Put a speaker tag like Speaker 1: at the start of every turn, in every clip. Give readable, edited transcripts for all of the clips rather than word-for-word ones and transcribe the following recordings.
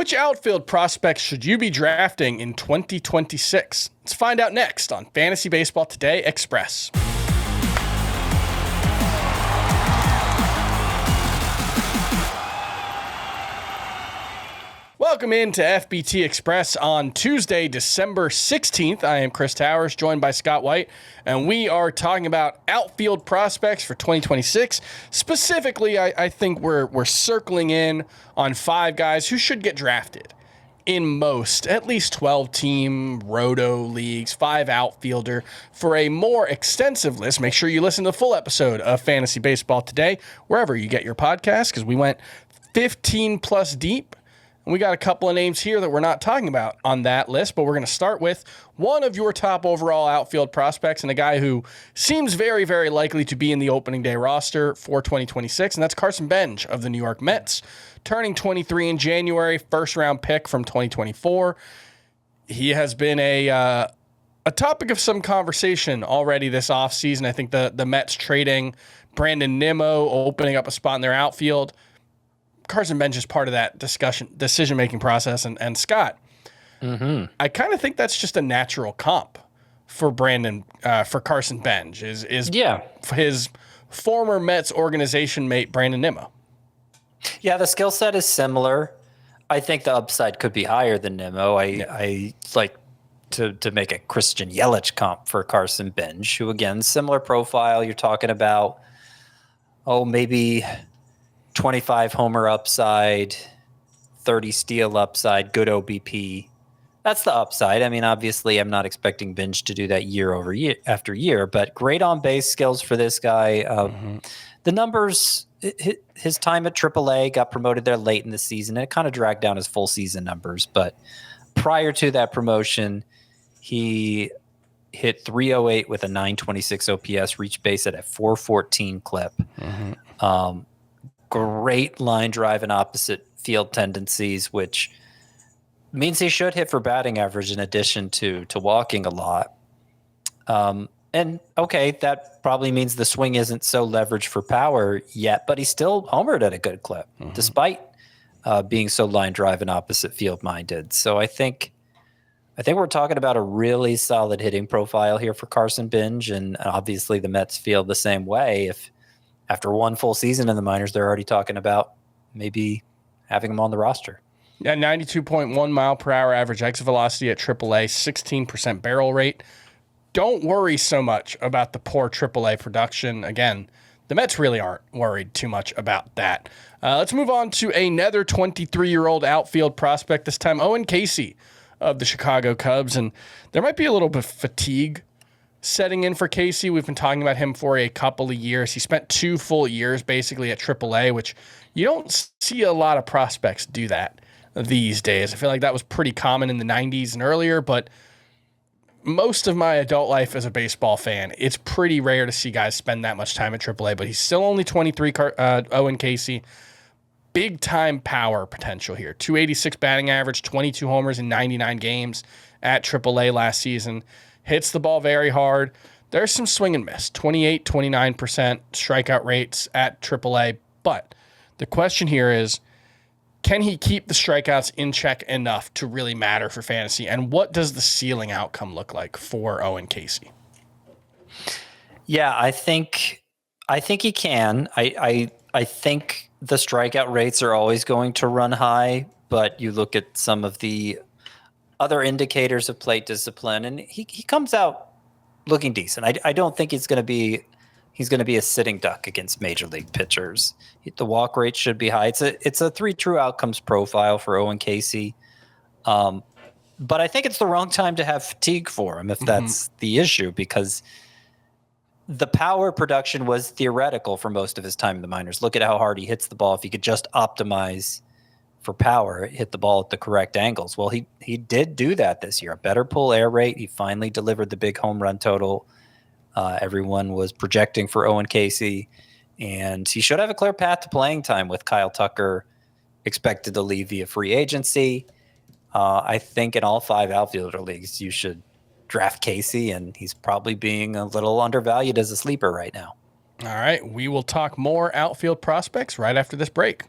Speaker 1: Which outfield prospects should you be drafting in 2026? Let's find out next on Fantasy Baseball Today Express. Welcome into FBT Express on Tuesday, December 16th. I am Chris Towers, joined by Scott White, and we are talking about outfield prospects for 2026. Specifically, I think we're circling in on 5 guys who should get drafted in most, at least 12-team roto leagues, 5 outfielder. For a more extensive list, make sure you listen to the full episode of Fantasy Baseball Today, wherever you get your podcast, because we went 15+ deep. And we got a couple of names here that we're not talking about on that list, but we're going to start with one of your top overall outfield prospects and a guy who seems very, very likely to be in the opening day roster for 2026, and that's Carson Benge of the New York Mets, turning 23 in January, first-round pick from 2024. He has been a topic of some conversation already this offseason. I think the Mets trading Brandon Nimmo, opening up a spot in their outfield. Carson Benge is part of that decision-making process. And Scott, I kind of think that's just a natural comp for Carson Benge is his former Mets organization mate, Brandon Nimmo.
Speaker 2: Yeah, the skill set is similar. I think the upside could be higher than Nimmo. I like to make a Christian Yelich comp for Carson Benge, who, again, similar profile. You're talking about, maybe 25 homer upside, 30 steal upside, good OBP. That's the upside. I mean, obviously, I'm not expecting Benge to do that year after year, but great on base skills for this guy. The numbers, his time at AAA, got promoted there late in the season, and it kind of dragged down his full season numbers. But prior to that promotion, he hit 308 with a 926 OPS, reached base at a 414 clip. Great line drive and opposite field tendencies, which means he should hit for batting average in addition to walking a lot. That probably means the swing isn't so leveraged for power yet, but he's still homered at a good clip, despite being so line drive and opposite field minded. So I think we're talking about a really solid hitting profile here for Carson Benge, and obviously the Mets feel the same way. If after one full season in the minors, they're already talking about maybe having him on the roster.
Speaker 1: Yeah, 92.1 mile per hour average exit velocity at AAA, 16% barrel rate. Don't worry so much about the poor AAA production. Again, the Mets really aren't worried too much about that. Let's move on to another 23-year-old outfield prospect, this time Owen Casey of the Chicago Cubs. And there might be a little bit of fatigue setting in for Casey. We've been talking about him for a couple of years. He spent 2 full years basically at AAA, which you don't see a lot of prospects do that these days. I feel like that was pretty common in the 90s and earlier, but most of my adult life as a baseball fan, it's pretty rare to see guys spend that much time at AAA, but he's still only 23, Owen Casey. Big-time power potential here. 286 batting average, 22 homers in 99 games at AAA last season. Hits the ball very hard. There's some swing and miss, 28, 29% strikeout rates at AAA. But the question here is, can he keep the strikeouts in check enough to really matter for fantasy? And what does the ceiling outcome look like for Owen Casey?
Speaker 2: Yeah, I think he can. I think the strikeout rates are always going to run high, but you look at some of the other indicators of plate discipline, and he comes out looking decent. I don't think he's going to be a sitting duck against major league pitchers. The walk rate should be high. It's a 3 true outcomes profile for Owen Casey. But I think it's the wrong time to have fatigue for him if that's the issue, because the power production was theoretical for most of his time in the minors. Look at how hard he hits the ball. If he could just optimize for power, hit the ball at the correct angles. Well, he did do that this year. A better pull air rate. He finally delivered the big home run total everyone was projecting for Owen Casey, and he should have a clear path to playing time with Kyle Tucker expected to leave via free agency. I think in all 5 outfielder leagues, you should draft Casey, and he's probably being a little undervalued as a sleeper right now.
Speaker 1: All right, we will talk more outfield prospects right after this break.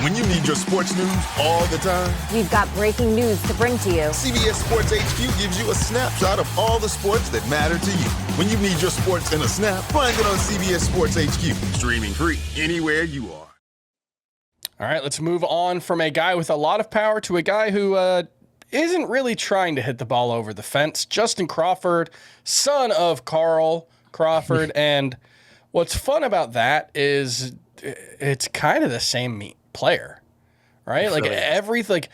Speaker 3: When you need your sports news all the time,
Speaker 4: we've got breaking news to bring to you.
Speaker 3: CBS Sports HQ gives you a snapshot of all the sports that matter to you. When you need your sports in a snap, find it on CBS Sports HQ, streaming free anywhere you are.
Speaker 1: All right, let's move on from a guy with a lot of power to a guy who isn't really trying to hit the ball over the fence. Justin Crawford, son of Carl Crawford. And what's fun about that is it's kind of the same player, right? Like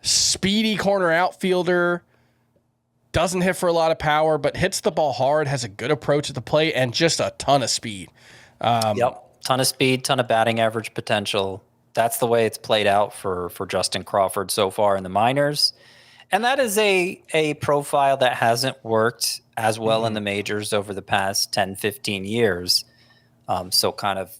Speaker 1: speedy corner outfielder, doesn't hit for a lot of power, but hits the ball hard, has a good approach at the plate, and just a ton of speed.
Speaker 2: Ton of speed, ton of batting average potential. That's the way it's played out for Justin Crawford so far in the minors. And that is a profile that hasn't worked as well in the majors over the past 10, 15 years. So kind of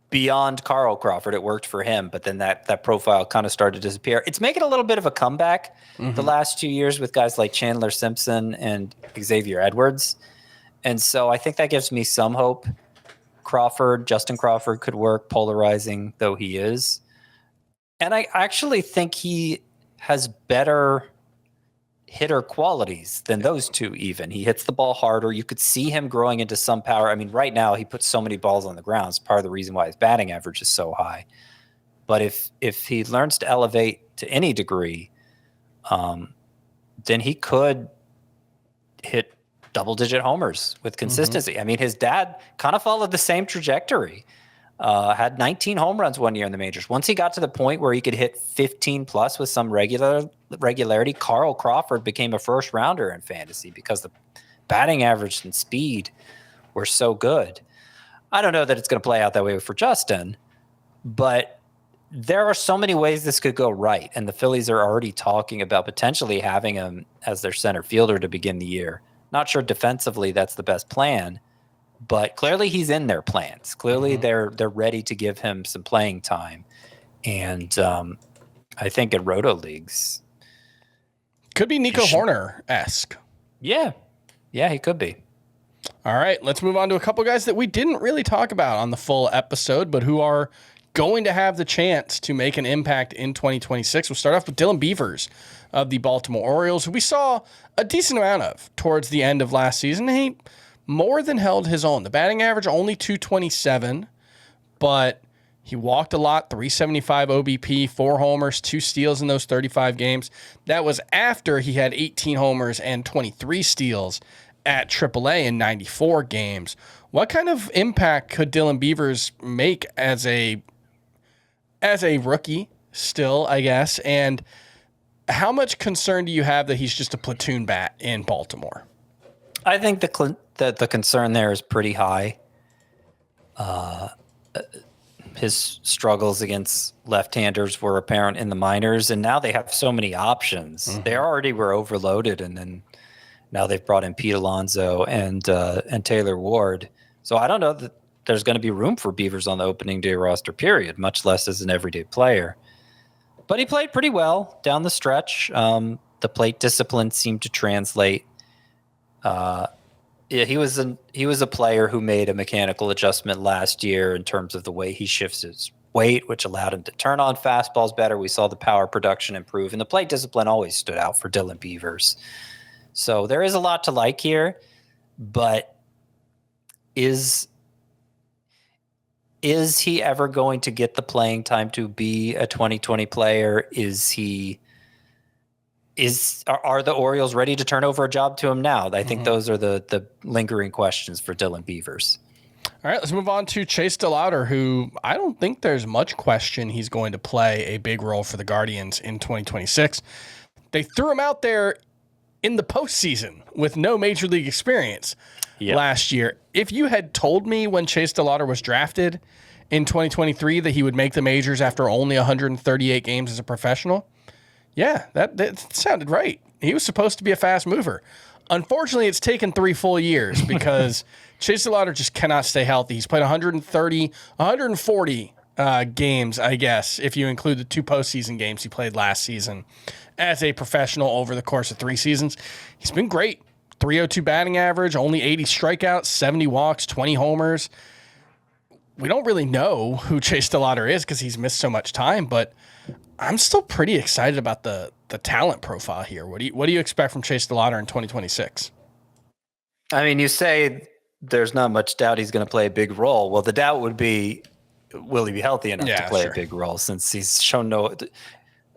Speaker 2: beyond Carl Crawford, it worked for him, but then that profile kind of started to disappear. It's making a little bit of a comeback the last 2 years with guys like Chandler Simpson and Xavier Edwards. And so I think that gives me some hope. Justin Crawford could work, polarizing though he is. And I actually think he has better hitter qualities than those two even. He hits the ball harder. You could see him growing into some power. I mean, right now he puts so many balls on the ground. It's part of the reason why his batting average is so high. But if he learns to elevate to any degree, then he could hit double-digit homers with consistency. I mean, his dad kind of followed the same trajectory. Had 19 home runs one year in the majors. Once he got to the point where he could hit 15 plus with some regularity, Carl Crawford became a first rounder in fantasy because the batting average and speed were so good. I don't know that it's going to play out that way for Justin, but there are so many ways this could go right. And the Phillies are already talking about potentially having him as their center fielder to begin the year. Not sure defensively that's the best plan, but clearly he's in their plans. Clearly they're ready to give him some playing time. And I think in Roto leagues,
Speaker 1: could be Nico Horner-esque.
Speaker 2: Yeah, he could be.
Speaker 1: All right, let's move on to a couple guys that we didn't really talk about on the full episode, but who are going to have the chance to make an impact in 2026. We'll start off with Dylan Beavers of the Baltimore Orioles, who we saw a decent amount of towards the end of last season. He more than held his own. The batting average only 227, but he walked a lot, 375 OBP, 4 homers, 2 steals in those 35 games. That was after he had 18 homers and 23 steals at AAA in 94 games. What kind of impact could Dylan Beavers make as a rookie still, I guess? And how much concern do you have that he's just a platoon bat in Baltimore?
Speaker 2: I think the concern there is pretty high. His struggles against left-handers were apparent in the minors, and now they have so many options. They already were overloaded, and then now they've brought in Pete Alonso and Taylor Ward. So I don't know that there's going to be room for Beavers on the opening day roster, period, much less as an everyday player. But he played pretty well down the stretch. The plate discipline seemed to translate. He was a player who made a mechanical adjustment last year in terms of the way he shifts his weight, which allowed him to turn on fastballs better. We saw the power production improve, and the plate discipline always stood out for Dylan Beavers. So there is a lot to like here, but is he ever going to get the playing time to be a 2020 player? Are the Orioles ready to turn over a job to him now? I think those are the lingering questions for Dylan Beavers.
Speaker 1: All right, let's move on to Chase DeLauter, who I don't think there's much question he's going to play a big role for the Guardians in 2026. They threw him out there in the postseason with no major league experience last year. If you had told me when Chase DeLauter was drafted in 2023 that he would make the majors after only 138 games as a professional, yeah, that sounded right. He was supposed to be a fast mover. Unfortunately, it's taken 3 full years because Chase DeLauter just cannot stay healthy. He's played 140 games, I guess, if you include the 2 postseason games he played last season as a professional over the course of 3 seasons. He's been great. 302 batting average, only 80 strikeouts, 70 walks, 20 homers. we don't really know who Chase DeLauter is because he's missed so much time, but I'm still pretty excited about the talent profile here. What do you expect from Chase DeLauter in 2026?
Speaker 2: I mean, you say there's not much doubt he's going to play a big role. Well, the doubt would be, will he be healthy enough to play a big role, since he's shown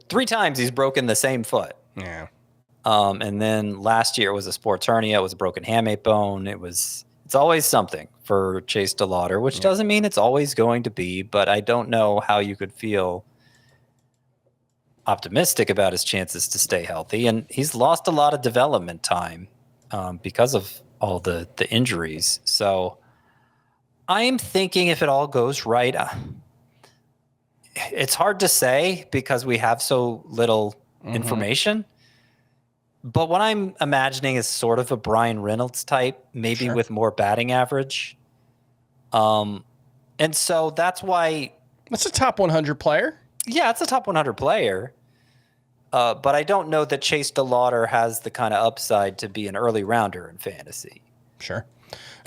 Speaker 2: 3 times he's broken the same foot.
Speaker 1: Yeah.
Speaker 2: And then last year it was a sports hernia. It was a broken hamate bone. It's always something for Chase DeLauter, which doesn't mean it's always going to be, but I don't know how you could feel optimistic about his chances to stay healthy. And he's lost a lot of development time because of all the injuries. So I am thinking, if it all goes right, it's hard to say because we have so little information. But what I'm imagining is sort of a Brian Reynolds type, maybe with more batting average. And so that's why...
Speaker 1: That's a top 100 player.
Speaker 2: Yeah, it's a top 100 player. But I don't know that Chase DeLauter has the kind of upside to be an early rounder in fantasy.
Speaker 1: Sure.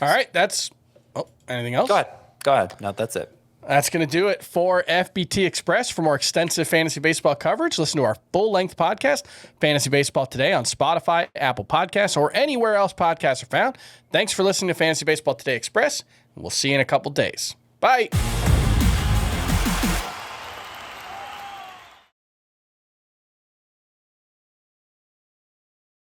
Speaker 1: All right, that's... Oh, anything else?
Speaker 2: Go ahead. No, that's it.
Speaker 1: That's going to do it for FBT Express. For more extensive fantasy baseball coverage, listen to our full-length podcast, Fantasy Baseball Today, on Spotify, Apple Podcasts, or anywhere else podcasts are found. Thanks for listening to Fantasy Baseball Today Express, and we'll see you in a couple days. Bye.